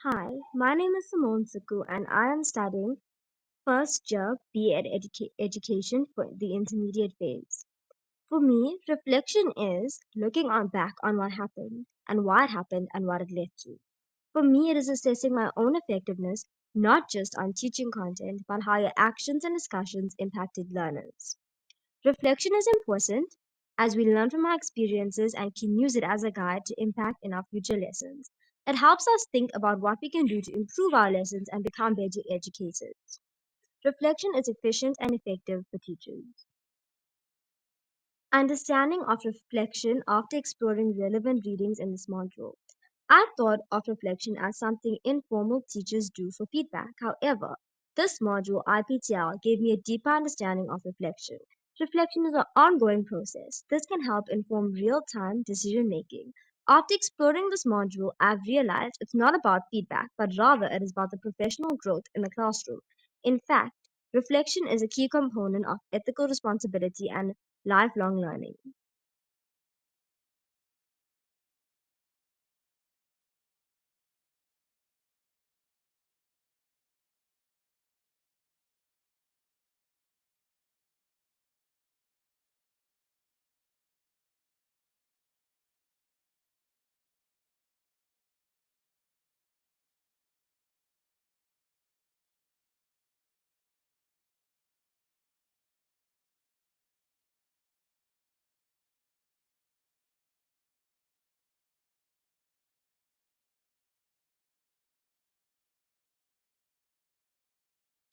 Hi, my name is Simone Suku and I am studying first year B.Ed education for the intermediate phase. For me, reflection is looking on back on what happened and why it happened and what it led to. For me, it is assessing my own effectiveness, not just on teaching content, but how your actions and discussions impacted learners. Reflection is important as we learn from our experiences and can use it as a guide to impact in our future lessons. It helps us think about what we can do to improve our lessons and become better educators. Reflection is efficient and effective for teachers. Understanding of reflection after exploring relevant readings in this module. I thought of reflection as something informal teachers do for feedback. However, this module, IPTL, gave me a deeper understanding of reflection. Reflection is an ongoing process. This can help inform real time decision making. After exploring this module, I've realized it's not about feedback, but rather it is about the professional growth in the classroom. In fact, reflection is a key component of ethical responsibility and lifelong learning.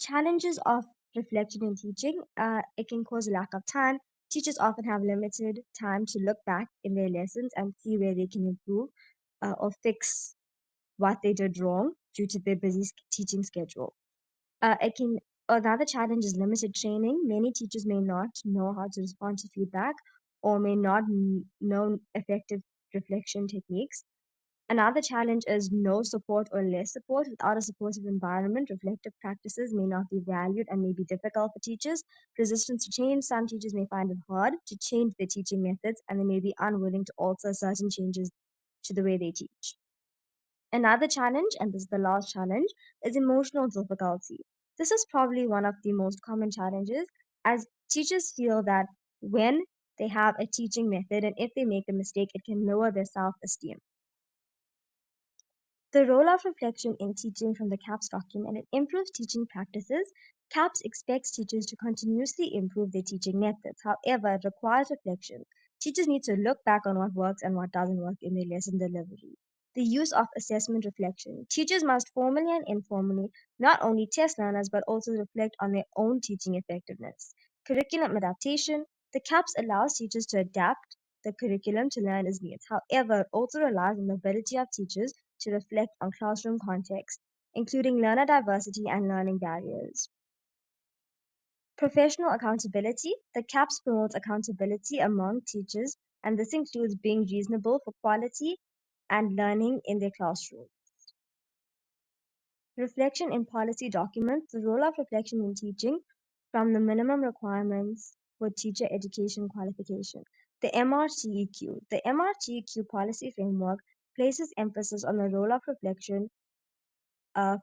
Challenges of reflection in teaching. It can cause a lack of time. Teachers often have limited time to look back in their lessons and see where they can improve or fix what they did wrong due to their busy teaching schedule. It can Another challenge is limited training. Many teachers may not know how to respond to feedback or may not know effective reflection techniques. Another challenge is no support or less support. Without a supportive environment, reflective practices may not be valued and may be difficult for teachers. Resistance to change. Some teachers may find it hard to change their teaching methods and they may be unwilling to alter certain changes to the way they teach. Another challenge, and this is the last challenge, is emotional difficulty. This is probably one of the most common challenges as teachers feel that when they have a teaching method and if they make a mistake, it can lower their self esteem. The role of reflection in teaching from the CAPS document, it improves teaching practices. CAPS expects teachers to continuously improve their teaching methods. However, it requires reflection. Teachers need to look back on what works and what doesn't work in their lesson delivery. The use of assessment reflection. Teachers must formally and informally not only test learners but also reflect on their own teaching effectiveness. Curriculum adaptation. The CAPS allows teachers to adapt the curriculum to learners' needs. However, it also relies on the ability of teachers to reflect on classroom context, including learner diversity and learning barriers. Professional accountability. The CAPS promotes accountability among teachers, and this includes being reasonable for quality and learning in their classroom. Reflection in policy documents. The role of reflection in teaching from the minimum requirements for teacher education qualification. The MRTEQ. The MRTEQ policy framework places emphasis on the role of reflection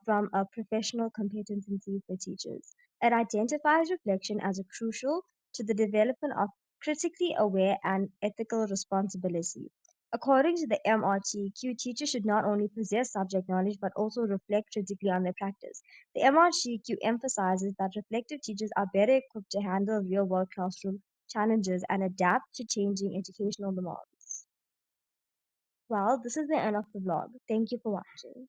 from a professional competency for teachers. It identifies reflection as a crucial to the development of critically aware and ethical responsibility. According to the MRTQ, teachers should not only possess subject knowledge but also reflect critically on their practice. The MRTQ emphasizes that reflective teachers are better equipped to handle real world classroom challenges and adapt to changing educational demands. Well, this is the end of the vlog. Thank you for watching.